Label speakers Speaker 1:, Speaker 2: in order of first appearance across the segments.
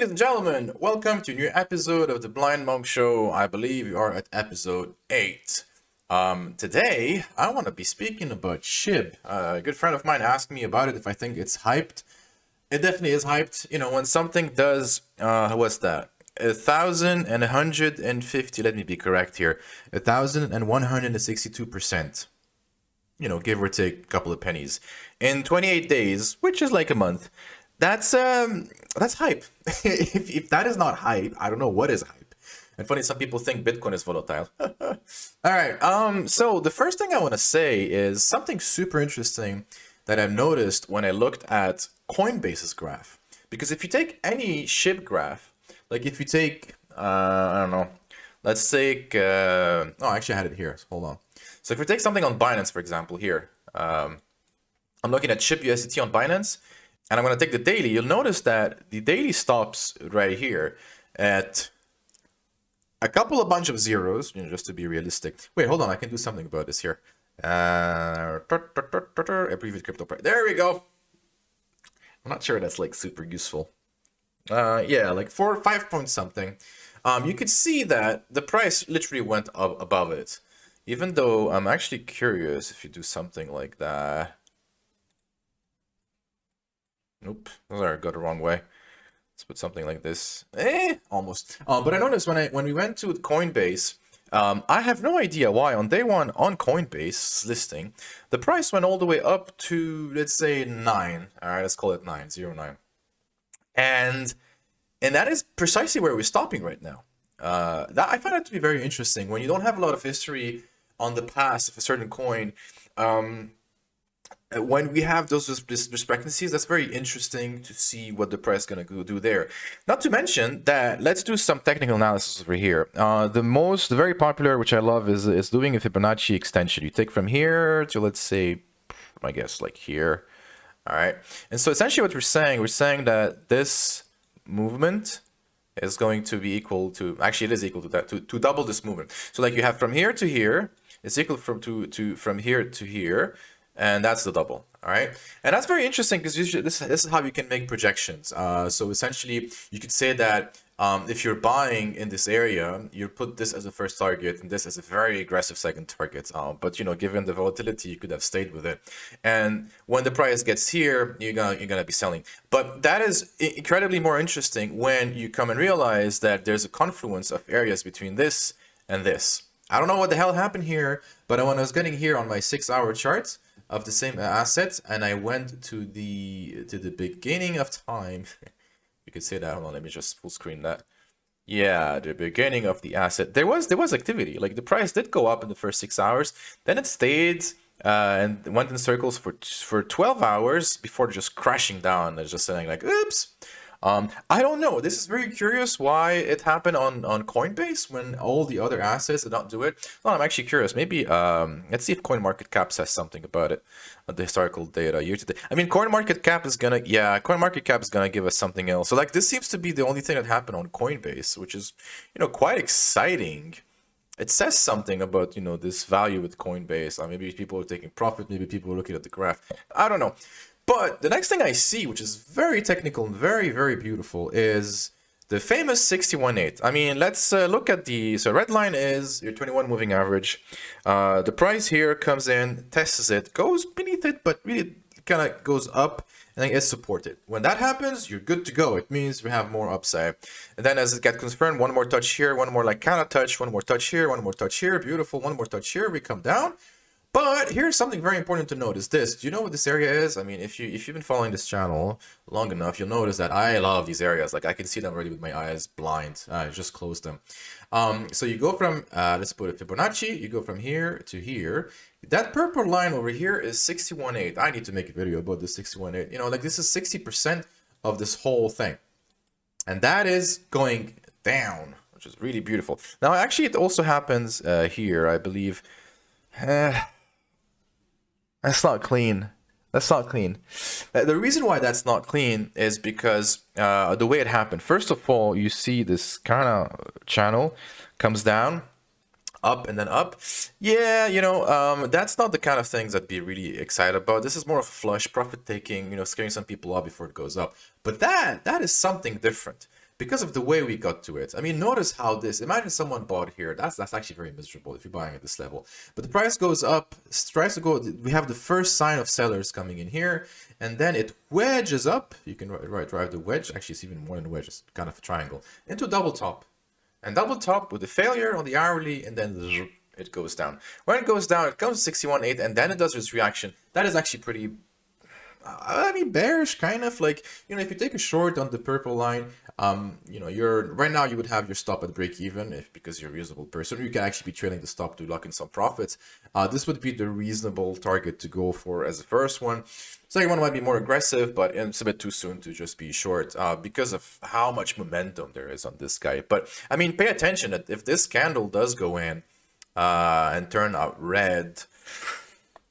Speaker 1: ladies and gentlemen, welcome to a new episode of the Blind Monk Show. I believe you are at episode 8. Today, I want to be speaking about SHIB. A good friend of mine asked me about it if I think it's hyped. It definitely is hyped. You know, when something does, what's that? 1,150, let me be correct here, 1,162%. You know, give or take a couple of pennies. In 28 days, which is like a month. That's hype. if that is not hype, I don't know what is hype. And funny, some people think Bitcoin is volatile. All right. So the first thing I want to say is something super interesting that I've noticed when I looked at Coinbase's graph. Because if you take any SHIB graph, like if you take, I don't know, let's take, oh, actually I had it here. So hold on. So if we take something on Binance, for example, here, I'm looking at SHIB USDT on Binance. And I'm going to take the daily. You'll notice that the daily stops right here at a bunch of zeros, you know, just to be realistic. Wait, hold on. I can do something about this here. Abbreviated crypto price. There we go. I'm not sure that's like super useful. Yeah, like 4 or 5 point something. You could see that the price literally went up above it. Even though I'm actually curious if you do something like that. Nope, sorry, got the wrong way. Let's put something like this. Almost. But I noticed when we went to Coinbase, I have no idea why on day one on Coinbase listing, the price went all the way up to, let's say, 9. All right, let's call it 909. And that is precisely where we're stopping right now. That I find that to be very interesting. When you don't have a lot of history on the past of a certain coin, when we have those discrepancies, that's very interesting to see what the price is going to do there. Not to mention that, let's do some technical analysis over here. The very popular, which I love, is doing a Fibonacci extension. You take from here to, let's say, I guess like here. All right. And so essentially what we're saying that this movement is going to be equal to, actually it is equal to that, to double this movement. So like you have from here to here, it's equal from here to here. And that's the double, all right? And that's very interesting because this is how you can make projections. So essentially, you could say that if you're buying in this area, you put this as a first target and this as a very aggressive second target. But you know, given the volatility, you could have stayed with it. And when the price gets here, you're gonna be selling. But that is incredibly more interesting when you come and realize that there's a confluence of areas between this and this. I don't know what the hell happened here, but when I was getting here on my 6-hour chart of the same asset, and I went to the beginning of time. You could say that. Hold on, let me just full screen that. Yeah, the beginning of the asset. There was activity. Like the price did go up in the first 6 hours, then it stayed and went in circles for 12 hours before just crashing down and just saying like, oops. I don't know. This is very curious why it happened on Coinbase when all the other assets did not do it. Well, I'm actually curious. Maybe let's see if CoinMarketCap says something about it. The historical data year to date. I mean, CoinMarketCap is gonna give us something else. So like this seems to be the only thing that happened on Coinbase, which is, you know, quite exciting. It says something about, you know, this value with Coinbase. Maybe people are taking profit. Maybe people are looking at the graph. I don't know. But the next thing I see, which is very technical and very, very beautiful, is the famous 61.8. I mean, let's look at so red line is your 21 moving average. The price here comes in, tests it, goes beneath it, but really kind of goes up and then it's supported. When that happens, you're good to go. It means we have more upside. And then as it gets confirmed, one more touch here, one more like kind of touch, one more touch here, one more touch here, beautiful, one more touch here, we come down. But here's something very important to note is this. Do you know what this area is? I mean, if you've been following this channel long enough, you'll notice that I love these areas. Like I can see them already with my eyes blind. I just closed them. So you go from, let's put a Fibonacci, you go from here to here. That purple line over here is 61.8. I need to make a video about this 61.8. You know, like this is 60% of this whole thing. And that is going down, which is really beautiful. Now, actually, it also happens here, I believe. That's not clean. That's not clean. The reason why that's not clean is because the way it happened. First of all, you see this kind of channel comes down, up and then up. Yeah, you know, that's not the kind of things I'd be really excited about. This is more of flush profit taking, you know, scaring some people off before it goes up. But that is something different. because of the way we got to it. I mean, notice how this, imagine someone bought here. That's actually very miserable if you're buying at this level. But the price goes up, tries to go, we have the first sign of sellers coming in here, and then it wedges up. You can drive the wedge, actually it's even more than a wedge, it's kind of a triangle, into double top. And double top with a failure on the hourly, and then it goes down. When it goes down, it comes to 61.8, and then it does its reaction. That is actually pretty, I mean, bearish, kind of. Like, you know, if you take a short on the purple line, you know, right now you would have your stop at break even because you're a reasonable person. You can actually be trailing the stop to lock in some profits. This would be the reasonable target to go for as the first one. Second one might be more aggressive, but it's a bit too soon to just be short because of how much momentum there is on this guy. But I mean, pay attention that if this candle does go in and turn out red,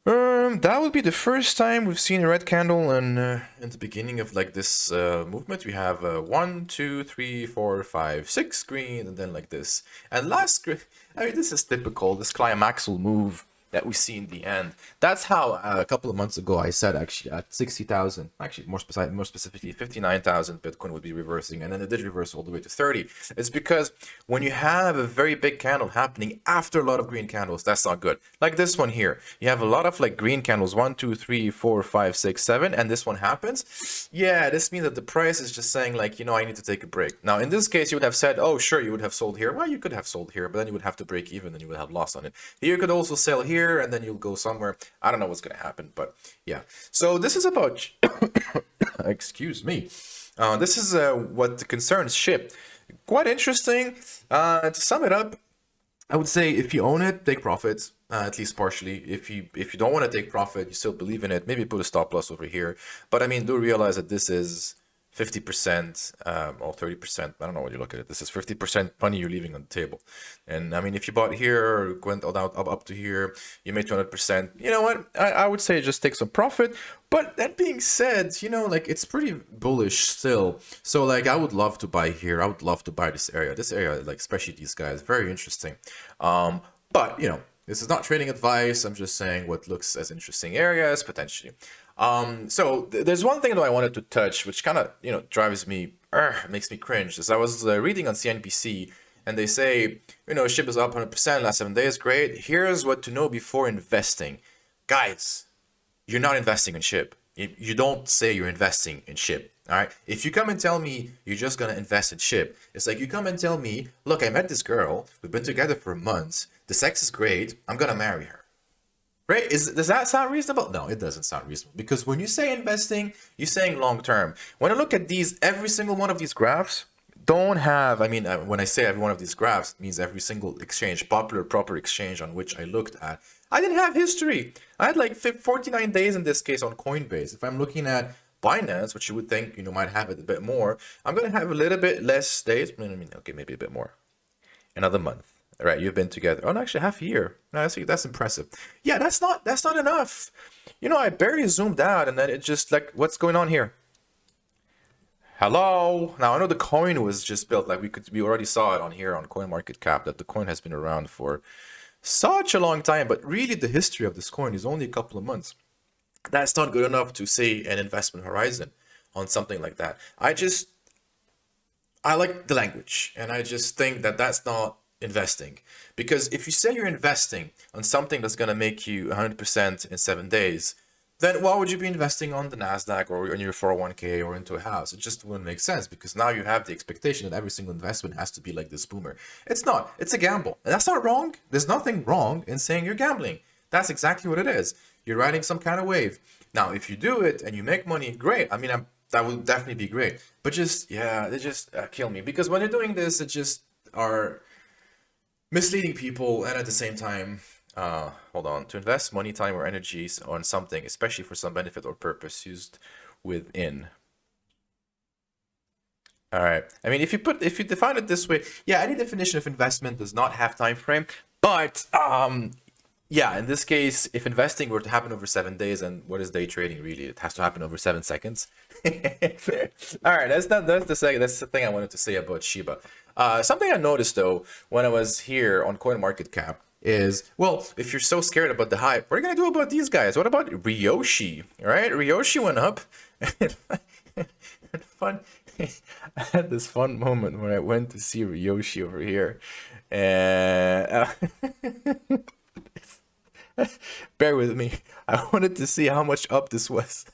Speaker 1: that would be the first time we've seen a red candle in the beginning of like this movement. We have 1, 2, 3, 4, 5, 6 green, and then like this. And last green, I mean, this is typical, this climaxal move that we see in the end. That's how a couple of months ago I said actually at 60,000, actually more specifically 59,000 Bitcoin would be reversing, and then it did reverse all the way to 30. It's because when you have a very big candle happening after a lot of green candles, that's not good. Like this one here, you have a lot of like green candles, 1, 2, 3, 4, 5, 6, 7, and this one happens. Yeah, this means that the price is just saying like, you know, I need to take a break. Now in this case, you would have said, oh sure, you would have sold here. Well, you could have sold here, but then you would have to break even and you would have lost on it. Here you could also sell here, and then you'll go somewhere. I don't know what's going to happen, but yeah. So this is about, excuse me. This is what concerns SHIB. Quite interesting. To sum it up, I would say if you own it, take profits, at least partially. If you don't want to take profit, you still believe in it, maybe put a stop loss over here. But I mean, do realize that this is 50% or 30%. I don't know what you look at it. This is 50% money you're leaving on the table. And I mean, if you bought here or went up to here, you made 200%. You know what? I would say just take some profit. But that being said, you know, like it's pretty bullish still. So like I would love to buy here. I would love to buy this area. This area, like especially these guys, very interesting. But you know, this is not trading advice. I'm just saying what looks as interesting areas potentially. So there's one thing that I wanted to touch, which kind of, you know, drives me, makes me cringe. Is I was reading on CNBC, and they say, you know, SHIB is up 100% last 7 days. Great. Here's what to know before investing. Guys, you're not investing in SHIB. You don't say you're investing in SHIB. All right. If you come and tell me you're just going to invest in SHIB, it's like you come and tell me, look, I met this girl. We've been together for months. The sex is great. I'm going to marry her. Right? Does that sound reasonable? No, it doesn't sound reasonable. Because when you say investing, you're saying long term. When I look at these, every single one of these graphs don't have, I mean, when I say every one of these graphs, it means every single exchange, popular, proper exchange on which I looked at. I didn't have history. I had like 49 days in this case on Coinbase. If I'm looking at Binance, which you would think, you know, might have it a bit more, I'm going to have a little bit less days. I mean, okay, maybe a bit more. Another month. All right, you've been together. Oh, no, actually half a year. No, that's impressive. Yeah, that's not enough. You know, I barely zoomed out, and then it just like, what's going on here? Hello. Now I know the coin was just built. Like we already saw it on here on CoinMarketCap that the coin has been around for such a long time. But really, the history of this coin is only a couple of months. That's not good enough to say an investment horizon on something like that. I like the language, and I just think that that's not investing. Because if you say you're investing on something that's going to make you 100% in 7 days, then why would you be investing on the NASDAQ or on your 401k or into a house? It just wouldn't make sense, because now you have the expectation that every single investment has to be like this boomer. It's not. It's a gamble. And that's not wrong. There's nothing wrong in saying you're gambling. That's exactly what it is. You're riding some kind of wave. Now, if you do it and you make money, great. I mean, that would definitely be great. But just, yeah, they just kill me. Because when you're doing this, it just are misleading people, and at the same time, hold on, to invest money, time, or energies on something, especially for some benefit or purpose used within. All right. I mean, if you define it this way, yeah, any definition of investment does not have time frame, but yeah, in this case, if investing were to happen over 7 days, and what is day trading really? It has to happen over 7 seconds. All right, that's the thing I wanted to say about Shiba. Something I noticed though when I was here on CoinMarketCap is, well, if you're so scared about the hype, what are you gonna do about these guys? What about Ryoshi? Right, Ryoshi went up. I had this fun moment when I went to see Ryoshi over here, and bear with me. I wanted to see how much up this was.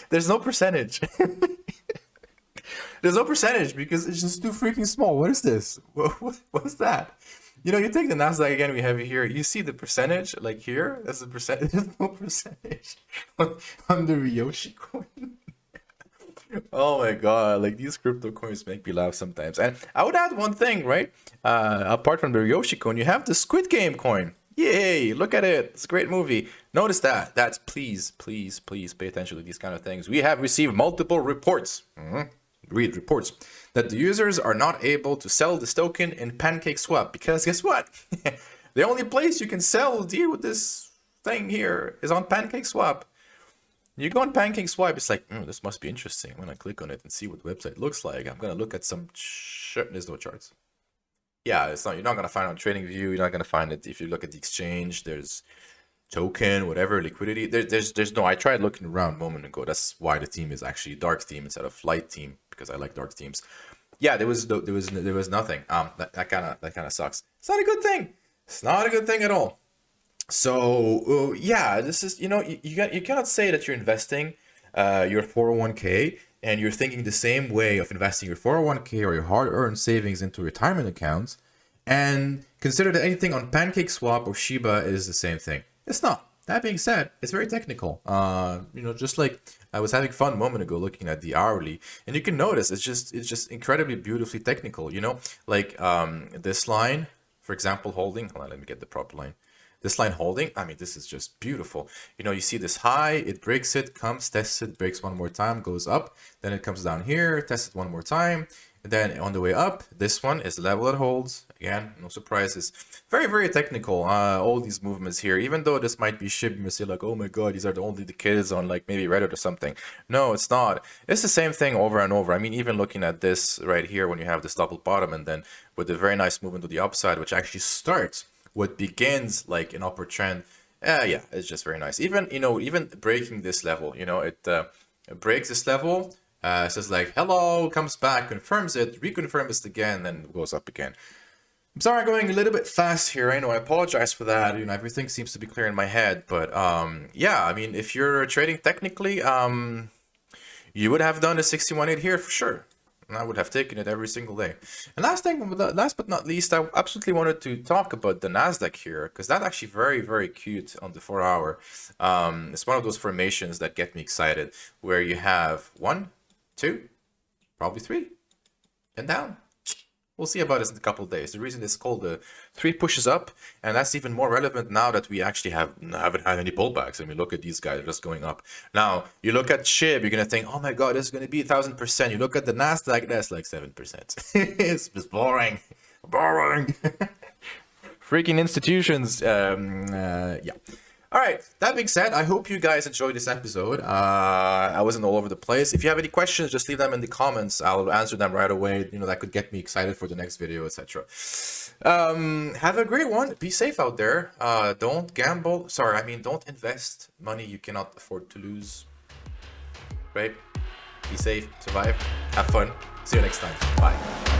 Speaker 1: There's no percentage. There's no percentage because it's just too freaking small. What is this? What's that? You know, you take the Nasdaq again, we have it here. You see the percentage, like here? That's the percentage. There's no percentage on the Ryoshi coin. Oh my god, like these crypto coins make me laugh sometimes. And I would add one thing, right? Apart from the Ryoshi coin, you have the Squid Game coin. Yay, look at it. It's a great movie. Notice that. That's please pay attention to these kind of things. We have received multiple reports. Read reports that the users are not able to sell this token in PancakeSwap because guess what? The only place you can sell deal with this thing here is on PancakeSwap. You go on PancakeSwap, it's like, this must be interesting. I'm gonna click on it and see what the website looks like. I'm gonna look at some there's no charts. Yeah, it's not. You're not gonna find it on TradingView. You're not gonna find it if you look at the exchange. There's token, whatever, liquidity. There's no. I tried looking around a moment ago. That's why the team is actually dark theme instead of light team, because I like dark teams. Yeah, there was nothing. That kind of sucks. It's not a good thing. It's not a good thing at all. So yeah, this is, you cannot say that you're investing your 401k and you're thinking the same way of investing your 401k or your hard-earned savings into retirement accounts and consider that anything on PancakeSwap or Shiba is the same thing. It's not. That being said, it's very technical. Just like I was having fun a moment ago looking at the hourly, and you can notice it's just incredibly beautifully technical. Like this line, for example, holding. Hold on, let me get the proper line. This line holding, I mean, this is just beautiful. You see this high, it breaks it, comes, tests it, breaks one more time, goes up. Then it comes down here, tests it one more time. And then on the way up, this one is the level it holds. Again, no surprises. Very, very technical, all these movements here. Even though this might be Shiba, you say like, oh my god, these are only the kids on like maybe Reddit or something. No, it's not. It's the same thing over and over. I mean, even looking at this right here, when you have this double bottom and then with a very nice movement to the upside, which actually starts what begins like an upward trend. Yeah, it's just very nice. Even breaking this level, it breaks this level, says like hello, comes back, confirms it, reconfirms it again, then goes up again. I'm sorry, I'm going a little bit fast here. I know, I apologize for that. Everything seems to be clear in my head, but yeah, I mean, if you're trading technically, you would have done a 61.8 here for sure. I would have taken it every single day. And last but not least, I absolutely wanted to talk about the Nasdaq here, because that's actually very, very cute on the 4 hour. It's one of those formations that get me excited, where you have 1, 2, probably 3, and down. We'll see about this in a couple of days. The reason it's called the 3 pushes up, and that's even more relevant now that we actually haven't had any pullbacks. I mean, look at these guys just going up. Now, you look at SHIB, you're going to think, oh my god, this is going to be 1,000%. You look at the Nasdaq, that's like 7%. It's just boring. Boring. Freaking institutions. Yeah. All right, that being said, I hope you guys enjoyed this episode. I wasn't all over the place. If you have any questions, just leave them in the comments. I'll answer them right away. That could get me excited for the next video, etc. Have a great one. Be safe out there. Don't gamble. Don't invest money you cannot afford to lose. Right? Be safe, survive, have fun. See you next time. Bye.